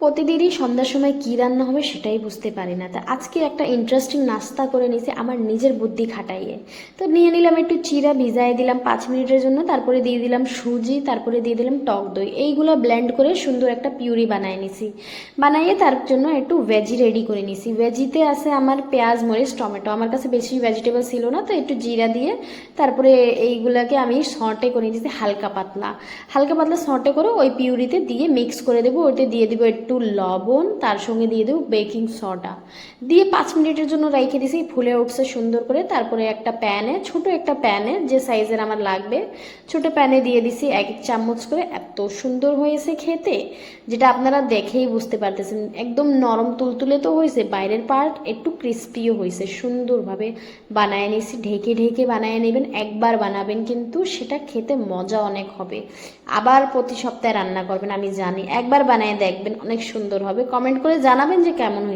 প্রতিদিনই সন্ধ্যার সময় কী রান্না হবে সেটাই বুঝতে পারি না। তা আজকে একটা ইন্টারেস্টিং নাস্তা করে নিয়েছি আমার নিজের বুদ্ধি খাটাইয়ে। তো নিয়ে নিলাম একটু চিড়া, ভিজাই দিলাম 5 মিনিটের জন্য, তারপরে দিয়ে দিলাম সুজি, তারপরে দিয়ে দিলাম টক দই। এইগুলো ব্লেন্ড করে সুন্দর একটা পিউরি বানাই নিছি। বানাইয়ে তার জন্য একটু ভেজি রেডি করে নিছি। ভেজিতে আছে আমার পেঁয়াজ, মরিচ, টমেটো। আমার কাছে বেশি ভেজিটেবল ছিল না, তো একটু জিরা দিয়ে তারপরে এইগুলাকে আমি সঁটে করে নিয়েছি হালকা পাতলা। হালকা পাতলা সঁটে করে ওই পিউরিতে দিয়ে মিক্স করে দেবো। ওইতে দিয়ে দেবো একটু লবণ, তার সঙ্গে দিয়ে দেবো বেকিং সোডা, দিয়ে 5 মিনিটের জন্য রেখে দিয়েছি। ফুলে উঠছে সুন্দর করে। তারপরে একটা প্যানে, ছোট একটা প্যানে, যে সাইজের আমার লাগবে ছোট প্যানে দিয়ে দিছি 1 চামচ করে। এত সুন্দর হয়েছে খেতে, যেটা আপনারা দেখেই বুঝতে পারতেছেন। একদম নরম তুলতুলে তো হয়েছে, বাইরের পার্ট একটু ক্রিস্পিও হয়েছে। সুন্দরভাবে বানায় নিয়েছি। ঢেকে ঢেকে বানায় নেবেন, একবার বানাবেন কিন্তু সেটা খেতে মজা অনেক হবে। আবার প্রতি সপ্তাহে রান্না করবেন, আমি জানি। একবার বানিয়ে দেখবেন, অনেক সুন্দর হবে। কমেন্ট করে জানাবেন যে কেমন হয়েছে।